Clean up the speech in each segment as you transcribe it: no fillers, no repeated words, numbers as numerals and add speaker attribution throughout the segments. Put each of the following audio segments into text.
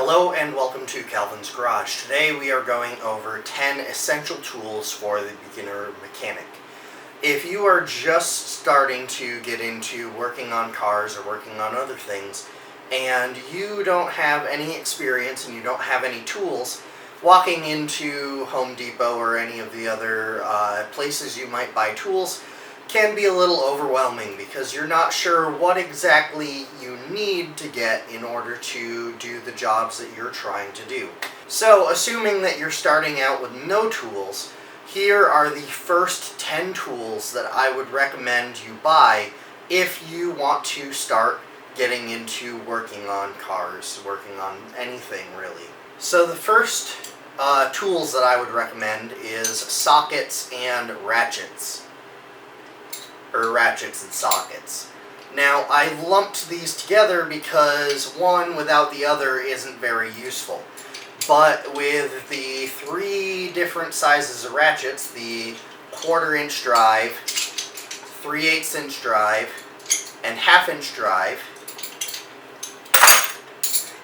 Speaker 1: Hello and welcome to Calvin's Garage. Today we are going over 10 essential tools for the beginner mechanic. If you are just starting to get into working on cars or working on other things, and you don't have any experience and you don't have any tools, walking into Home Depot or any of the other places you might buy tools can be a little overwhelming because you're not sure what exactly you need to get in order to do the jobs that you're trying to do. So, assuming that you're starting out with no tools, here are the first 10 tools that I would recommend you buy if you want to start getting into working on cars, working on anything really. So the first tools that I would recommend is sockets and ratchets. Or ratchets and sockets. Now, I lumped these together because one without the other isn't very useful. But with the 3 different sizes of ratchets, the 1/4 inch drive, 3/8 inch drive, and 1/2 inch drive,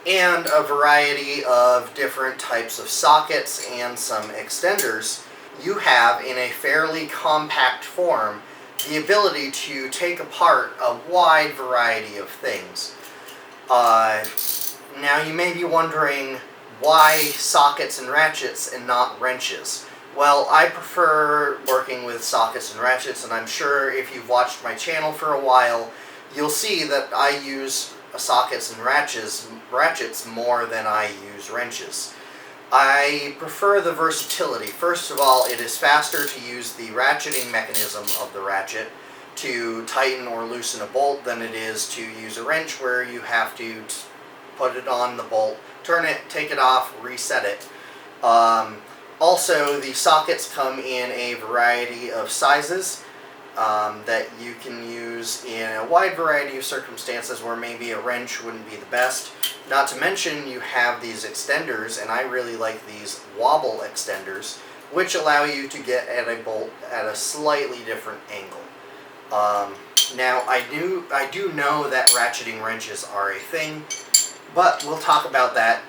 Speaker 1: and a variety of different types of sockets and some extenders, you have in a fairly compact form the ability to take apart a wide variety of things. Now you may be wondering why sockets and ratchets and not wrenches. Well, I prefer working with sockets and ratchets, and I'm sure if you've watched my channel for a while, you'll see that I use sockets and ratchets more than I use wrenches. I prefer the versatility. First of all, it is faster to use the ratcheting mechanism of the ratchet to tighten or loosen a bolt than it is to use a wrench where you have to put it on the bolt, turn it, take it off, reset it. Also, the sockets come in a variety of sizes that you can use in a wide variety of circumstances where maybe a wrench wouldn't be the best. Not to mention you have these extenders, and I really like these wobble extenders, which allow you to get at a bolt at a slightly different angle. Now I do know that ratcheting wrenches are a thing, but we'll talk about that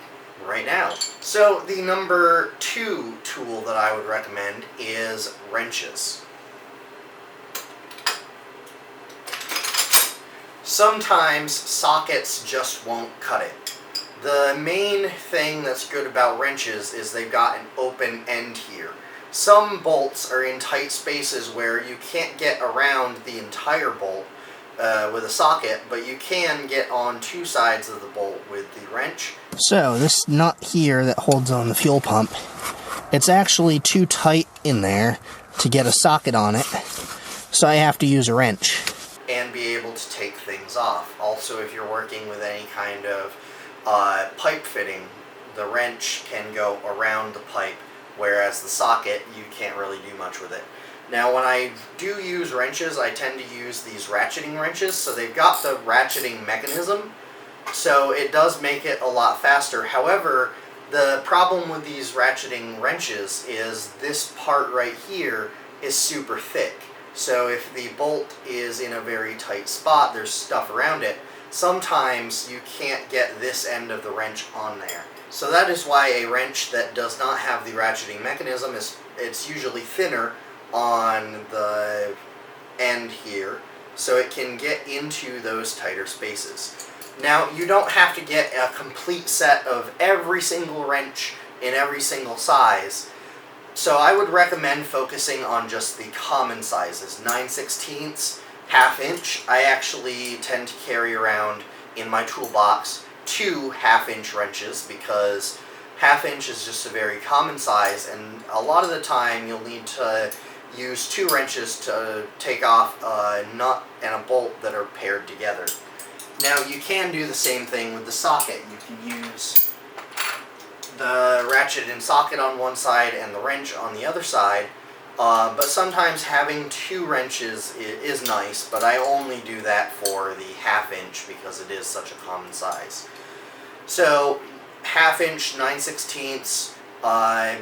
Speaker 1: right now. So the number 2 tool that I would recommend is wrenches. Sometimes sockets just won't cut it. The main thing that's good about wrenches is they've got an open end here. Some bolts are in tight spaces where you can't get around the entire bolt with a socket, but you can get on 2 sides of the bolt with the wrench.
Speaker 2: So this nut here that holds on the fuel pump, it's actually too tight in there to get a socket on it, so I have to use a wrench.
Speaker 1: And be able to take things off. Also, if you're working with any kind of pipe fitting, the wrench can go around the pipe, whereas the socket, you can't really do much with it. Now, when I do use wrenches, I tend to use these ratcheting wrenches, so they've got the ratcheting mechanism, so it does make it a lot faster. However, the problem with these ratcheting wrenches is this part right here is super thick. So if the bolt is in a very tight spot, there's stuff around it, sometimes you can't get this end of the wrench on there. So that is why a wrench that does not have the ratcheting mechanism it's usually thinner on the end here, so it can get into those tighter spaces. Now, you don't have to get a complete set of every single wrench in every single size. So I would recommend focusing on just the common sizes, 9/16, 1/2 inch. I actually tend to carry around in my toolbox 2 1/2 inch wrenches because 1/2 inch is just a very common size, and a lot of the time you'll need to use 2 wrenches to take off a nut and a bolt that are paired together. Now you can do the same thing with the socket. You can use the ratchet and socket on one side and the wrench on the other side, but sometimes having 2 wrenches is nice, but I only do that for the 1/2 inch because it is such a common size. So 1/2 inch, 9/16,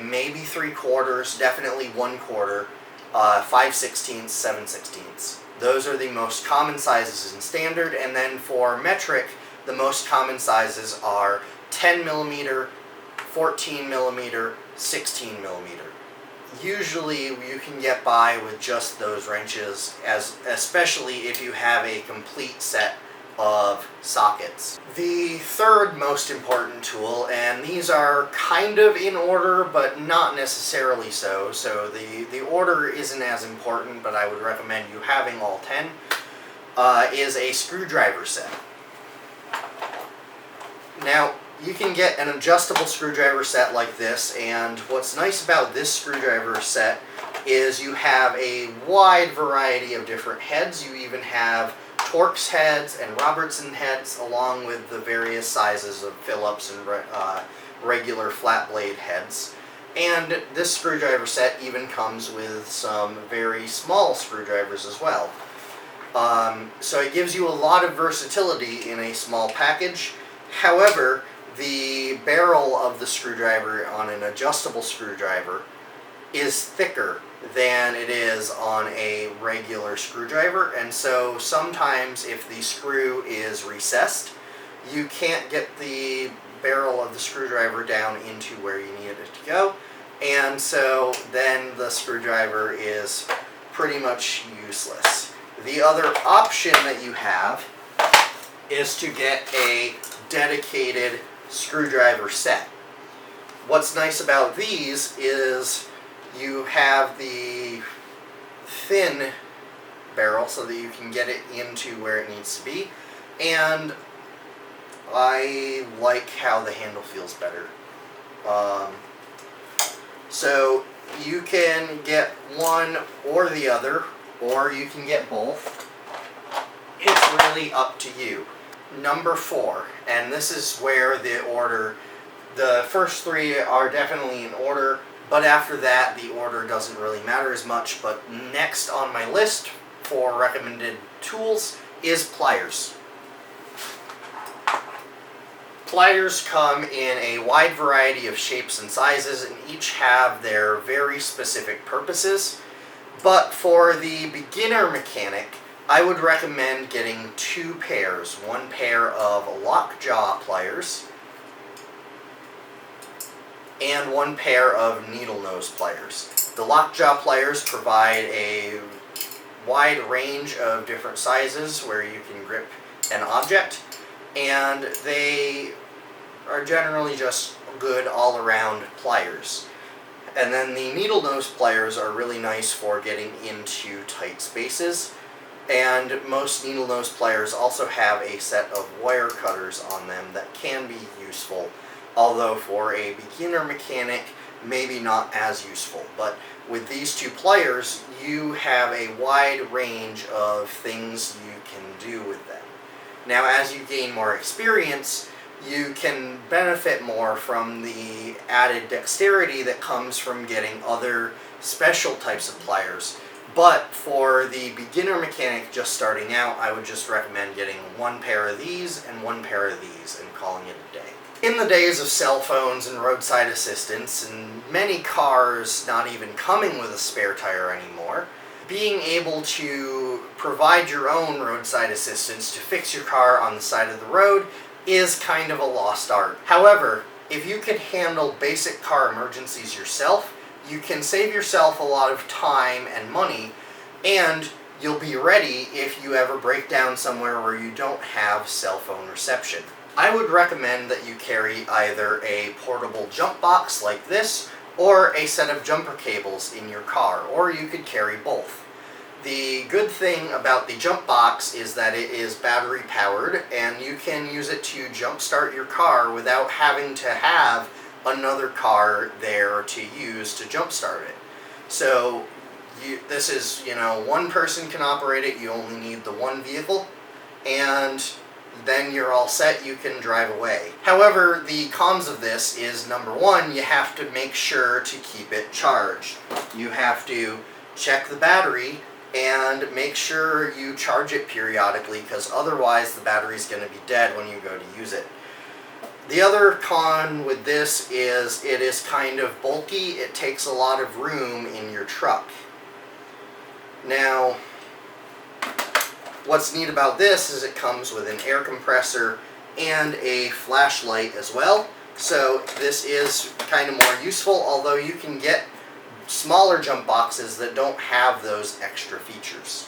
Speaker 1: maybe 3/4, definitely 1/4, 5/16, 7/16. Those are the most common sizes in standard, and then for metric, the most common sizes are 10 millimeter, 14 millimeter, 16 millimeter. Usually you can get by with just those wrenches, especially if you have a complete set of sockets. The third most important tool, and these are kind of in order but not necessarily so the order isn't as important, but I would recommend you having all 10, is a screwdriver set. Now, you can get an adjustable screwdriver set like this, and what's nice about this screwdriver set is you have a wide variety of different heads. You even have Torx heads and Robertson heads, along with the various sizes of Phillips and regular flat blade heads. And this screwdriver set even comes with some very small screwdrivers as well. So it gives you a lot of versatility in a small package. However, the barrel of the screwdriver on an adjustable screwdriver is thicker than it is on a regular screwdriver, and so sometimes if the screw is recessed, you can't get the barrel of the screwdriver down into where you need it to go, and so then the screwdriver is pretty much useless. The other option that you have is to get a dedicated screwdriver set. What's nice about these is you have the thin barrel so that you can get it into where it needs to be, and I like how the handle feels better. So you can get one or the other, or you can get both. It's really up to you. Number 4, and this is where the first 3 are definitely in order, but after that the order doesn't really matter as much. But next on my list for recommended tools is pliers. Pliers come in a wide variety of shapes and sizes, and each have their very specific purposes. But for the beginner mechanic, I would recommend getting 2 pairs. One pair of lockjaw pliers and one pair of needle nose pliers. The lockjaw pliers provide a wide range of different sizes where you can grip an object, and they are generally just good all-around pliers. And then the needle nose pliers are really nice for getting into tight spaces. And most needle nose pliers also have a set of wire cutters on them that can be useful, although for a beginner mechanic, maybe not as useful. But with these 2 pliers, you have a wide range of things you can do with them. Now, as you gain more experience, you can benefit more from the added dexterity that comes from getting other special types of pliers. But for the beginner mechanic just starting out, I would just recommend getting 1 pair of these and 1 pair of these and calling it a day. In the days of cell phones and roadside assistance, and many cars not even coming with a spare tire anymore, being able to provide your own roadside assistance to fix your car on the side of the road is kind of a lost art. However, if you can handle basic car emergencies yourself, you can save yourself a lot of time and money, and you'll be ready if you ever break down somewhere where you don't have cell phone reception. I would recommend that you carry either a portable jump box like this, or a set of jumper cables in your car, or you could carry both. The good thing about the jump box is that it is battery powered, and you can use it to jumpstart your car without having to have another car there to use to jumpstart it. So this is, one person can operate it, you only need the one vehicle, and then you're all set, you can drive away. However, the cons of this is, number 1, you have to make sure to keep it charged. You have to check the battery and make sure you charge it periodically, because otherwise the battery's going to be dead when you go to use it. The other con with this is it is kind of bulky. It takes a lot of room in your truck. Now, what's neat about this is it comes with an air compressor and a flashlight as well. So this is kind of more useful, although you can get smaller jump boxes that don't have those extra features.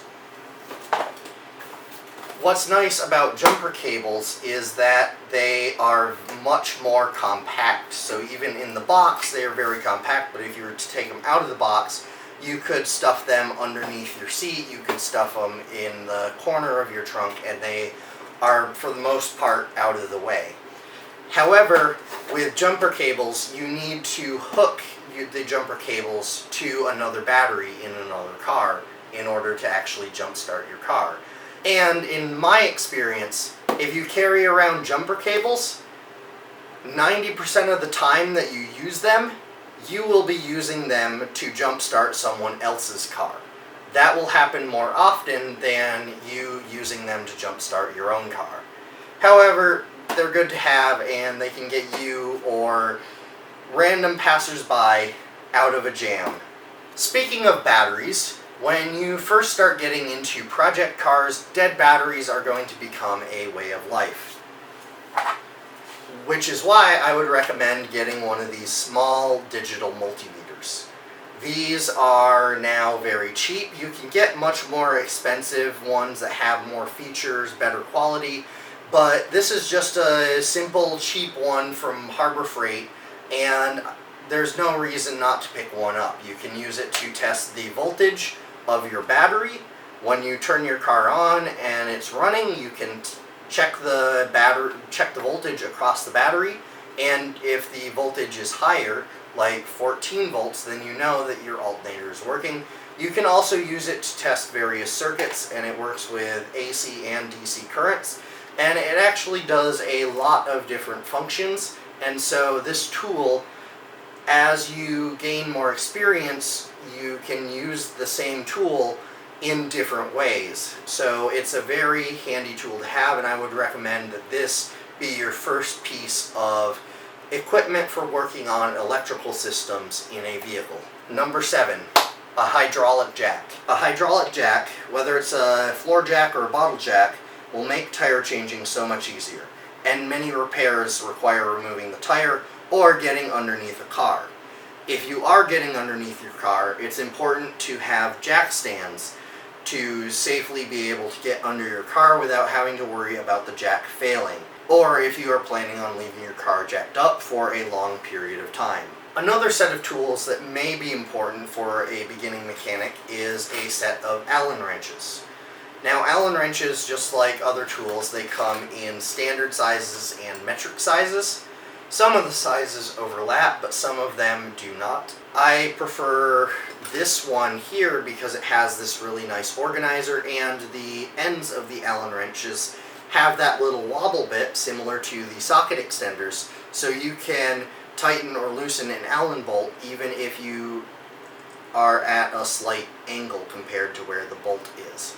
Speaker 1: What's nice about jumper cables is that they are much more compact. So even in the box, they are very compact, but if you were to take them out of the box, you could stuff them underneath your seat, you could stuff them in the corner of your trunk, and they are, for the most part, out of the way. However, with jumper cables, you need to hook the jumper cables to another battery in another car in order to actually jumpstart your car. And in my experience, if you carry around jumper cables, 90% of the time that you use them, you will be using them to jumpstart someone else's car. That will happen more often than you using them to jumpstart your own car. However, they're good to have, and they can get you or random passersby out of a jam. Speaking of batteries, when you first start getting into project cars, dead batteries are going to become a way of life. Which is why I would recommend getting one of these small digital multimeters. These are now very cheap. You can get much more expensive ones that have more features, better quality, but this is just a simple, cheap one from Harbor Freight, and there's no reason not to pick one up. You can use it to test the voltage of your battery. When you turn your car on and it's running, you can check the voltage across the battery, and if the voltage is higher, like 14 volts, then you know that your alternator is working. You can also use it to test various circuits, and it works with AC and DC currents, and it actually does a lot of different functions. And so this tool, as you gain more experience, you can use the same tool in different ways. So it's a very handy tool to have, and I would recommend that this be your first piece of equipment for working on electrical systems in a vehicle. Number 7, a hydraulic jack. A hydraulic jack, whether it's a floor jack or a bottle jack, will make tire changing so much easier, and many repairs require removing the tire or getting underneath a car. If you are getting underneath your car, it's important to have jack stands to safely be able to get under your car without having to worry about the jack failing, or if you are planning on leaving your car jacked up for a long period of time. Another set of tools that may be important for a beginning mechanic is a set of Allen wrenches. Now, Allen wrenches, just like other tools, they come in standard sizes and metric sizes. Some of the sizes overlap, but some of them do not. I prefer this one here because it has this really nice organizer, and the ends of the Allen wrenches have that little wobble bit similar to the socket extenders, so you can tighten or loosen an Allen bolt even if you are at a slight angle compared to where the bolt is.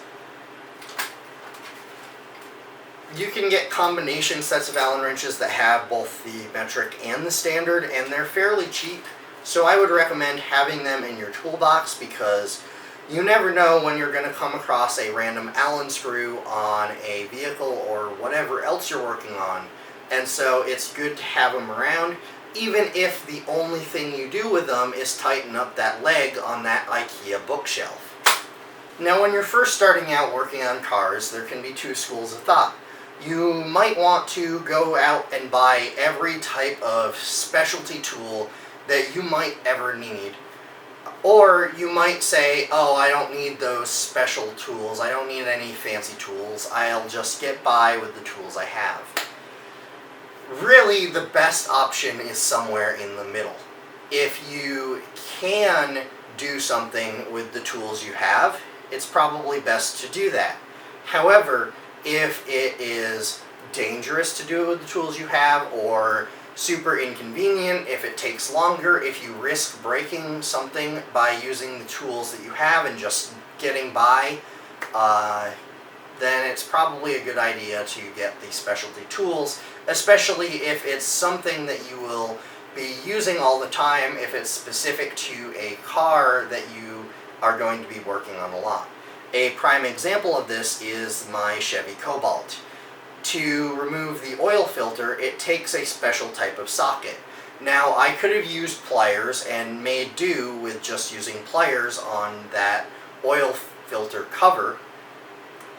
Speaker 1: You can get combination sets of Allen wrenches that have both the metric and the standard, and they're fairly cheap, so I would recommend having them in your toolbox because you never know when you're going to come across a random Allen screw on a vehicle or whatever else you're working on, and so it's good to have them around, even if the only thing you do with them is tighten up that leg on that IKEA bookshelf. Now, when you're first starting out working on cars, there can be two schools of thought. You might want to go out and buy every type of specialty tool that you might ever need. Or you might say, oh, I don't need those special tools, I don't need any fancy tools, I'll just get by with the tools I have. Really, the best option is somewhere in the middle. If you can do something with the tools you have, it's probably best to do that. However, if it is dangerous to do it with the tools you have, or super inconvenient, if it takes longer, if you risk breaking something by using the tools that you have and just getting by, then it's probably a good idea to get the specialty tools, especially if it's something that you will be using all the time, if it's specific to a car that you are going to be working on a lot. A prime example of this is my Chevy Cobalt. to remove the oil filter, it takes a special type of socket. Now, I could have used pliers and made do with just using pliers on that oil filter cover.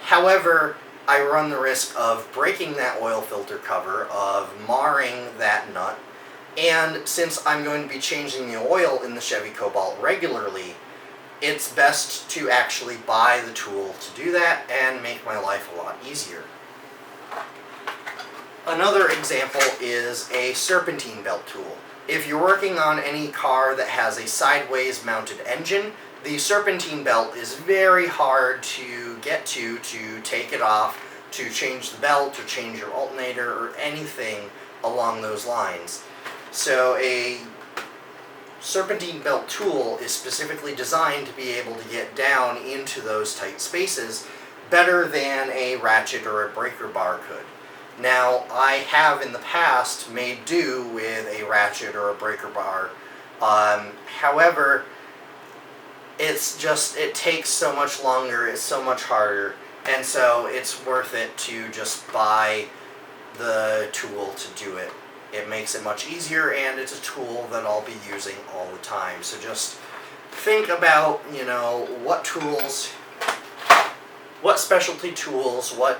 Speaker 1: However, I run the risk of breaking that oil filter cover, of marring that nut, and since I'm going to be changing the oil in the Chevy Cobalt regularly, it's best to actually buy the tool to do that and make my life a lot easier. Another example is a serpentine belt tool. If you're working on any car that has a sideways mounted engine, the serpentine belt is very hard to get to take it off, to change the belt, or change your alternator, or anything along those lines. So a serpentine belt tool is specifically designed to be able to get down into those tight spaces better than a ratchet or a breaker bar could. Now, I have in the past made do with a ratchet or a breaker bar. However, it takes so much longer, it's so much harder, and so it's worth it to just buy the tool to do it. It makes it much easier, and it's a tool that I'll be using all the time. So just think about, what tools, what specialty tools, what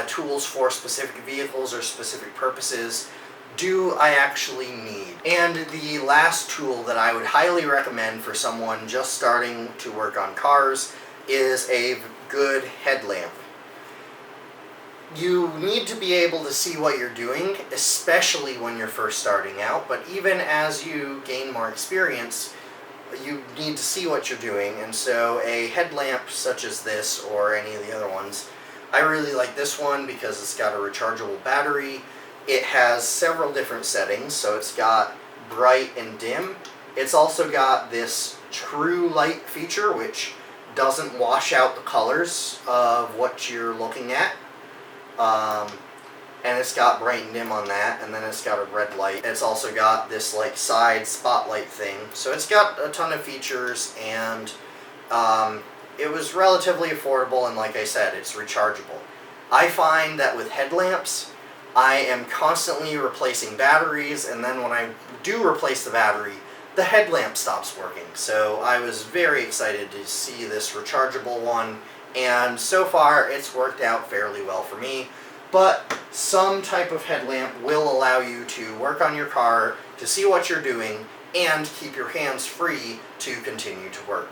Speaker 1: tools for specific vehicles or specific purposes do I actually need. And the last tool that I would highly recommend for someone just starting to work on cars is a good headlamp. You need to be able to see what you're doing, especially when you're first starting out, but even as you gain more experience, you need to see what you're doing, and so a headlamp such as this, or any of the other ones, I really like this one because it's got a rechargeable battery. It has several different settings, so it's got bright and dim. It's also got this true light feature, which doesn't wash out the colors of what you're looking at. And it's got bright and dim on that, and then it's got a red light. It's also got this side spotlight thing. So it's got a ton of features, and it was relatively affordable, and like I said, it's rechargeable. I find that with headlamps, I am constantly replacing batteries, and then when I do replace the battery, the headlamp stops working. So I was very excited to see this rechargeable one, and so far it's worked out fairly well for me. But some type of headlamp will allow you to work on your car, to see what you're doing, and keep your hands free to continue to work.